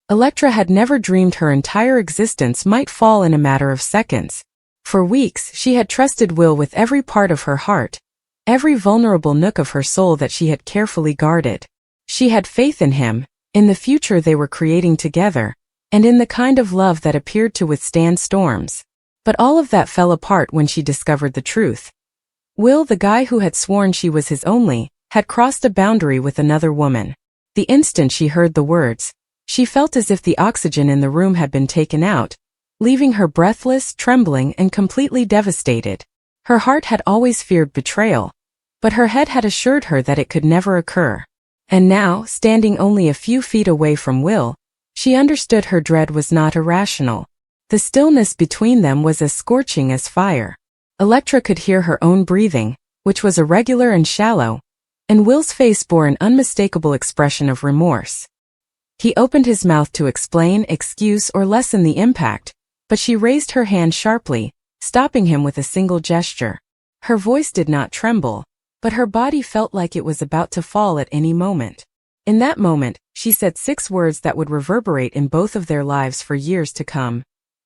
Electra had never dreamed her entire existence might fall in a matter of seconds. For weeks, she had trusted Will with every part of her heart, every vulnerable nook of her soul that she had carefully guarded. She had faith in him, in the future they were creating together, and in the kind of love that appeared to withstand storms. But all of that fell apart when she discovered the truth. Will, the guy who had sworn she was his only, had crossed a boundary with another woman. The instant she heard the words, she felt as if the oxygen in the room had been taken out, leaving her breathless, trembling, and completely devastated. Her heart had always feared betrayal, but her head had assured her that it could never occur. And now, standing only a few feet away from Will, she understood her dread was not irrational. The stillness between them was as scorching as fire. Electra could hear her own breathing, which was irregular and shallow, and Will's face bore an unmistakable expression of remorse. He opened his mouth to explain, excuse, or lessen the impact, but she raised her hand sharply, stopping him with a single gesture. Her voice did not tremble, but her body felt like it was about to fall at any moment. In that moment, she said 6 words that would reverberate in both of their lives for years to come.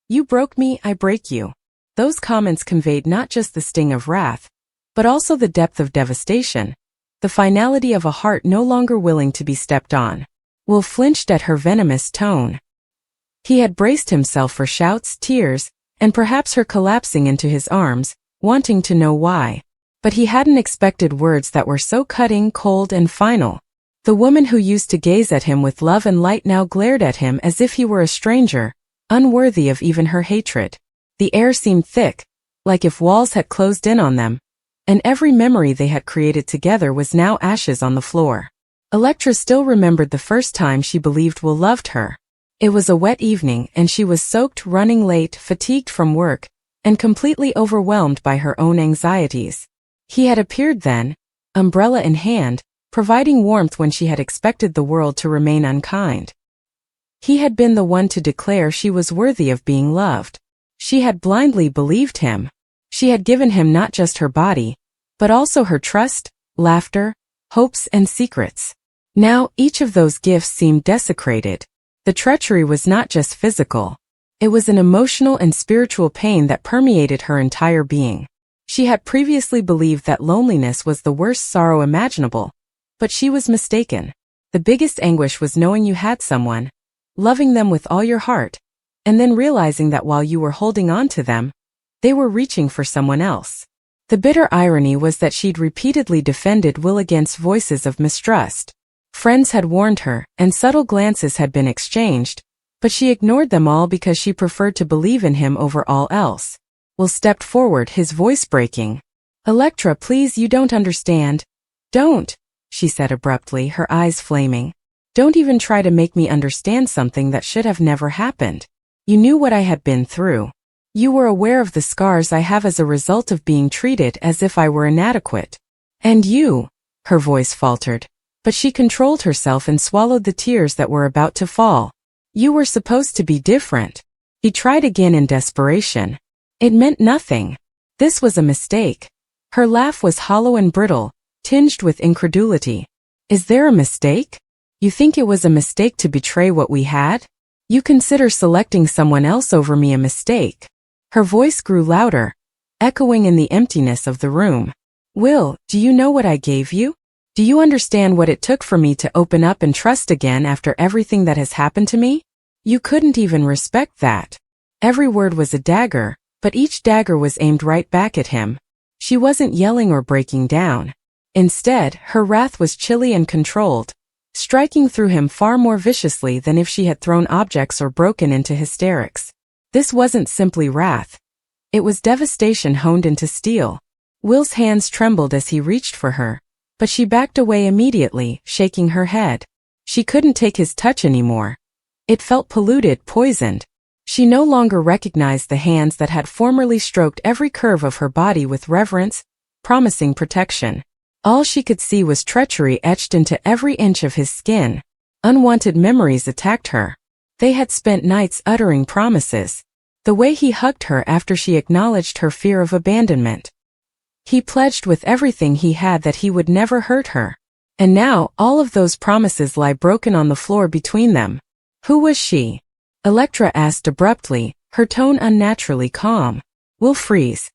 "You broke me, I break you." Those comments conveyed not just the sting of wrath, but also the depth of devastation, the finality of a heart no longer willing to be stepped on. Will flinched at her venomous tone. He had braced himself for shouts, tears, and perhaps her collapsing into his arms, wanting to know why. But he hadn't expected words that were so cutting, cold, and final. The woman who used to gaze at him with love and light now glared at him as if he were a stranger, unworthy of even her hatred. The air seemed thick, like if walls had closed in on them, and every memory they had created together was now ashes on the floor. Electra still remembered the first time she believed Will loved her. It was a wet evening and she was soaked, running late, fatigued from work, and completely overwhelmed by her own anxieties. He had appeared then, umbrella in hand, providing warmth when she had expected the world to remain unkind. He had been the one to declare she was worthy of being loved. She had blindly believed him. She had given him not just her body, but also her trust, laughter, hopes, and secrets. Now, each of those gifts seemed desecrated. The treachery was not just physical. It was an emotional and spiritual pain that permeated her entire being. She had previously believed that loneliness was the worst sorrow imaginable, but she was mistaken. The biggest anguish was knowing you had someone, loving them with all your heart, and then realizing that while you were holding on to them, they were reaching for someone else. The bitter irony was that she'd repeatedly defended Will against voices of mistrust. Friends had warned her, and subtle glances had been exchanged, but she ignored them all because she preferred to believe in him over all else. Will stepped forward, his voice breaking. "Electra, please, you don't understand." "Don't," she said abruptly, her eyes flaming. "Don't even try to make me understand something that should have never happened. You knew what I had been through. You were aware of the scars I have as a result of being treated as if I were inadequate. And you," her voice faltered, but she controlled herself and swallowed the tears that were about to fall. "You were supposed to be different." He tried again in desperation. It meant nothing. This was a mistake. Her laugh was hollow and brittle, tinged with incredulity. "Is there a mistake? You think it was a mistake to betray what we had? You consider selecting someone else over me a mistake?" Her voice grew louder, echoing in the emptiness of the room. "Will, do you know what I gave you? Do you understand what it took for me to open up and trust again after everything that has happened to me? You couldn't even respect that." Every word was a dagger, but each dagger was aimed right back at him. She wasn't yelling or breaking down. Instead, her wrath was chilly and controlled, striking through him far more viciously than if she had thrown objects or broken into hysterics. This wasn't simply wrath. It was devastation honed into steel. Will's hands trembled as he reached for her, but she backed away immediately, shaking her head. She couldn't take his touch anymore. It felt polluted, poisoned. She no longer recognized the hands that had formerly stroked every curve of her body with reverence, promising protection. All she could see was treachery etched into every inch of his skin. Unwanted memories attacked her. They had spent nights uttering promises. The way he hugged her after she acknowledged her fear of abandonment. He pledged with everything he had that he would never hurt her. And now, all of those promises lie broken on the floor between them. Who was she? Electra asked abruptly, her tone unnaturally calm. Will freeze.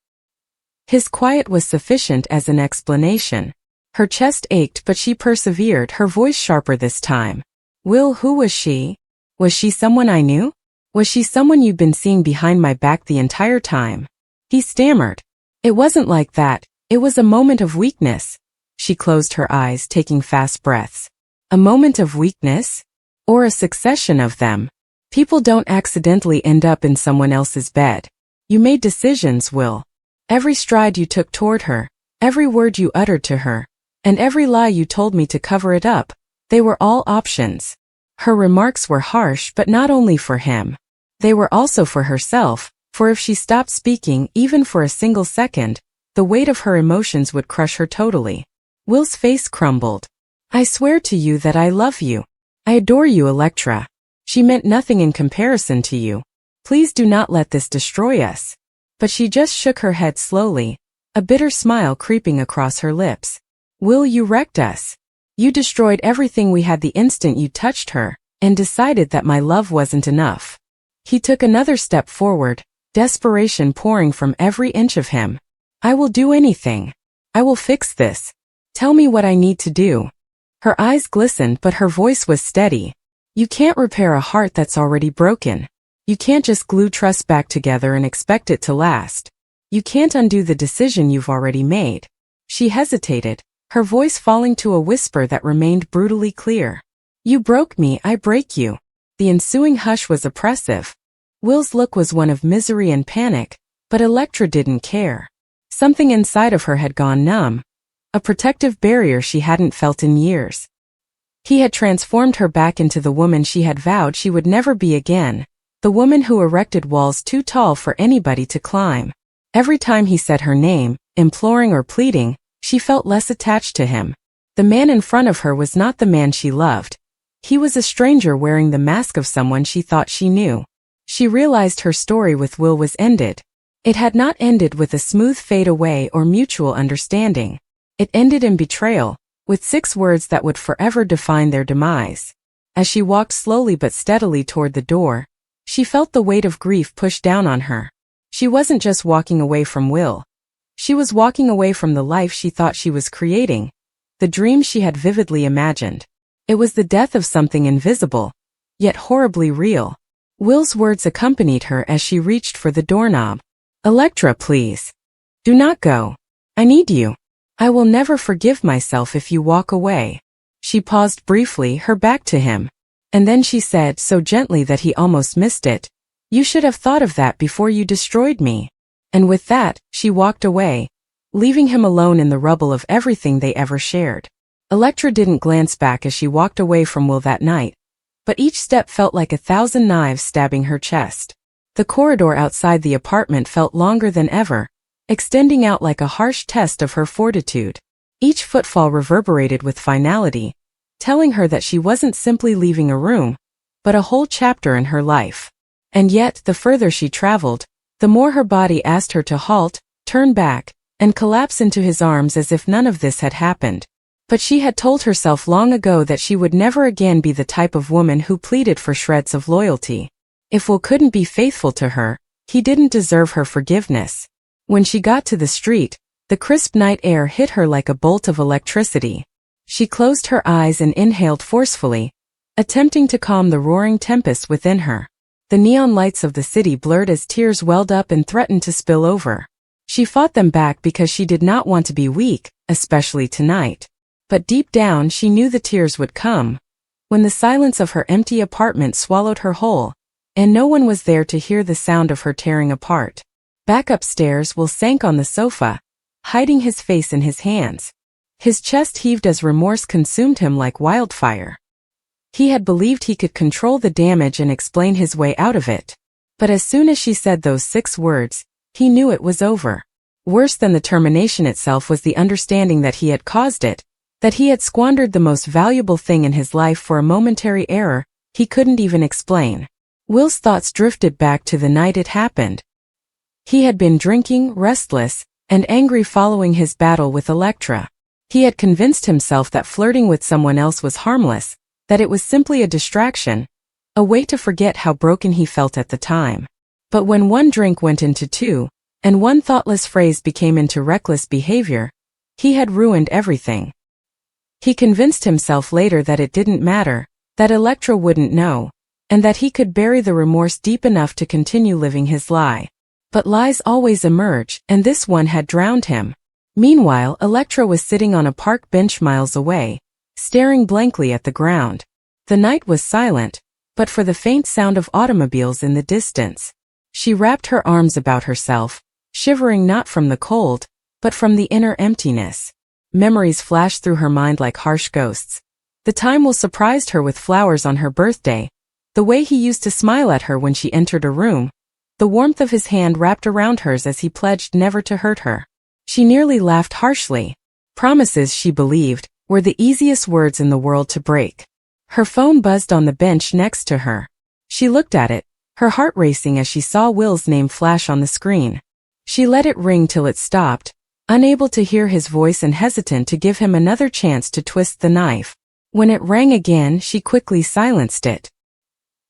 His quiet was sufficient as an explanation. Her chest ached but she persevered, her voice sharper this time. Will, who was she? Was she someone I knew? Was she someone you'd been seeing behind my back the entire time? He stammered. It wasn't like that, it was a moment of weakness. She closed her eyes, taking fast breaths. A moment of weakness? Or a succession of them? People don't accidentally end up in someone else's bed. You made decisions, Will. Every stride you took toward her, every word you uttered to her, and every lie you told me to cover it up, they were all options. Her remarks were harsh, but not only for him. They were also for herself, for if she stopped speaking even for a single second, the weight of her emotions would crush her totally. Will's face crumbled. I swear to you that I love you. I adore you, Electra. She meant nothing in comparison to you. Please do not let this destroy us. But she just shook her head slowly, a bitter smile creeping across her lips. Will, you wrecked us. You destroyed everything we had the instant you touched her, and decided that my love wasn't enough. He took another step forward, desperation pouring from every inch of him. I will do anything. I will fix this. Tell me what I need to do. Her eyes glistened but her voice was steady. You can't repair a heart that's already broken. You can't just glue trust back together and expect it to last. You can't undo the decision you've already made. She hesitated, her voice falling to a whisper that remained brutally clear. You broke me, I break you. The ensuing hush was oppressive. Will's look was one of misery and panic, but Electra didn't care. Something inside of her had gone numb, a protective barrier she hadn't felt in years. He had transformed her back into the woman she had vowed she would never be again, the woman who erected walls too tall for anybody to climb. Every time he said her name, imploring or pleading, she felt less attached to him. The man in front of her was not the man she loved. He was a stranger wearing the mask of someone she thought she knew. She realized her story with Will was ended. It had not ended with a smooth fade away or mutual understanding. It ended in betrayal, with 6 words that would forever define their demise. As she walked slowly but steadily toward the door, she felt the weight of grief push down on her. She wasn't just walking away from Will. She was walking away from the life she thought she was creating, the dream she had vividly imagined. It was the death of something invisible, yet horribly real. Will's words accompanied her as she reached for the doorknob. Electra, please. Do not go. I need you. I will never forgive myself if you walk away. She paused briefly, her back to him. And then she said, so gently that he almost missed it, you should have thought of that before you destroyed me. And with that, she walked away, leaving him alone in the rubble of everything they ever shared. Electra didn't glance back as she walked away from Will that night, but each step felt like 1,000 knives stabbing her chest. The corridor outside the apartment felt longer than ever, extending out like a harsh test of her fortitude. Each footfall reverberated with finality, telling her that she wasn't simply leaving a room, but a whole chapter in her life. And yet, the further she traveled, the more her body asked her to halt, turn back, and collapse into his arms as if none of this had happened. But she had told herself long ago that she would never again be the type of woman who pleaded for shreds of loyalty. If Will couldn't be faithful to her, he didn't deserve her forgiveness. When she got to the street, the crisp night air hit her like a bolt of electricity. She closed her eyes and inhaled forcefully, attempting to calm the roaring tempest within her. The neon lights of the city blurred as tears welled up and threatened to spill over. She fought them back because she did not want to be weak, especially tonight. But deep down she knew the tears would come, when the silence of her empty apartment swallowed her whole, and no one was there to hear the sound of her tearing apart. Back upstairs, Will sank on the sofa, hiding his face in his hands. His chest heaved as remorse consumed him like wildfire. He had believed he could control the damage and explain his way out of it. But as soon as she said those 6 words, he knew it was over. Worse than the termination itself was the understanding that he had caused it, that he had squandered the most valuable thing in his life for a momentary error he couldn't even explain. Will's thoughts drifted back to the night it happened. He had been drinking, restless, and angry following his battle with Electra. He had convinced himself that flirting with someone else was harmless, that it was simply a distraction, a way to forget how broken he felt at the time. But when one drink went into two, and one thoughtless phrase became into reckless behavior, he had ruined everything. He convinced himself later that it didn't matter, that Electra wouldn't know, and that he could bury the remorse deep enough to continue living his lie. But lies always emerge, and this one had drowned him. Meanwhile, Electra was sitting on a park bench miles away, staring blankly at the ground. The night was silent, but for the faint sound of automobiles in the distance. She wrapped her arms about herself, shivering not from the cold, but from the inner emptiness. Memories flashed through her mind like harsh ghosts. The time Will surprised her with flowers on her birthday, the way he used to smile at her when she entered a room, the warmth of his hand wrapped around hers as he pledged never to hurt her. She nearly laughed harshly. Promises, she believed, were the easiest words in the world to break. Her phone buzzed on the bench next to her. She looked at it, her heart racing as she saw Will's name flash on the screen. She let it ring till it stopped, unable to hear his voice and hesitant to give him another chance to twist the knife. When it rang again, she quickly silenced it.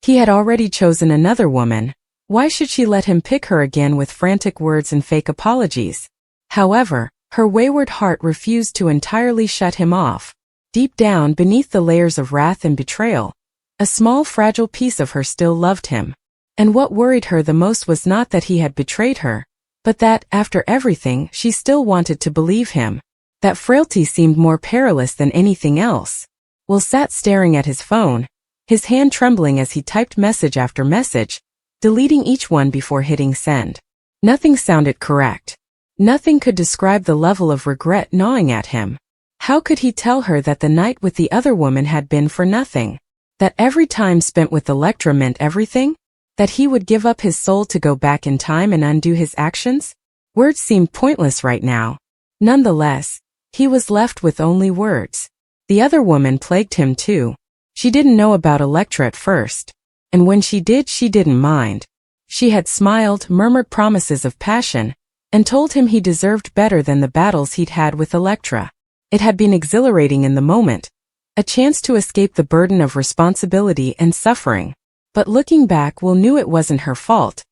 He had already chosen another woman. Why should she let him pick her again with frantic words and fake apologies? However, her wayward heart refused to entirely shut him off. Deep down, beneath the layers of wrath and betrayal, a small fragile piece of her still loved him. And what worried her the most was not that he had betrayed her, but that, after everything, she still wanted to believe him. That frailty seemed more perilous than anything else. Will sat staring at his phone, his hand trembling as he typed message after message, deleting each one before hitting send. Nothing sounded correct. Nothing could describe the level of regret gnawing at him. How could he tell her that the night with the other woman had been for nothing? That every time spent with Electra meant everything? That he would give up his soul to go back in time and undo his actions? Words seemed pointless right now. Nonetheless, he was left with only words. The other woman plagued him too. She didn't know about Electra at first. And when she did, she didn't mind. She had smiled, murmured promises of passion, and told him he deserved better than the battles he'd had with Electra. It had been exhilarating in the moment, a chance to escape the burden of responsibility and suffering. But looking back, Will knew it wasn't her fault.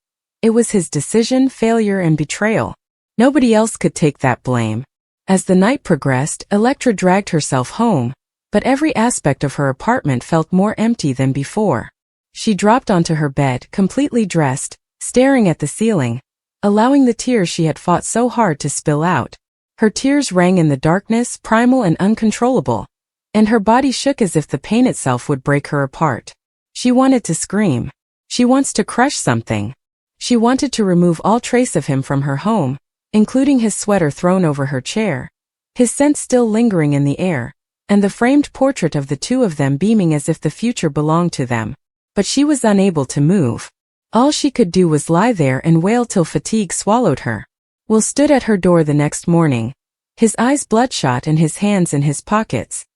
It was his decision, failure, and betrayal. Nobody else could take that blame. As the night progressed, Electra dragged herself home, but every aspect of her apartment felt more empty than before. She dropped onto her bed, completely dressed, staring at the ceiling, allowing the tears she had fought so hard to spill out. Her tears rang in the darkness, primal and uncontrollable, and her body shook as if the pain itself would break her apart. She wanted to scream. She wants to crush something. She wanted to remove all trace of him from her home, including his sweater thrown over her chair, his scent still lingering in the air, and the framed portrait of the two of them beaming as if the future belonged to them. But she was unable to move. All she could do was lie there and wail till fatigue swallowed her. Will stood at her door the next morning, his eyes bloodshot and his hands in his pockets.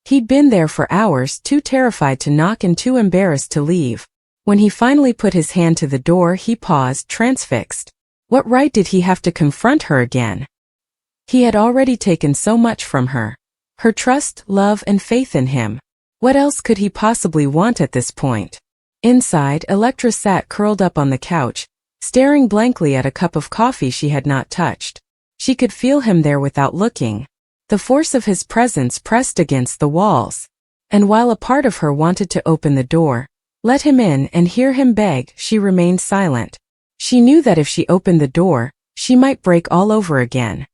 He'd been there for hours, too terrified to knock and too embarrassed to leave. When he finally put his hand to the door, he paused, transfixed. What right did he have to confront her again? He had already taken so much from her. Her trust, love, and faith in him. What else could he possibly want at this point? Inside, Electra sat curled up on the couch, staring blankly at a cup of coffee she had not touched. She could feel him there without looking. The force of his presence pressed against the walls. And while a part of her wanted to open the door, let him in and hear him beg, she remained silent. She knew that if she opened the door, she might break all over again.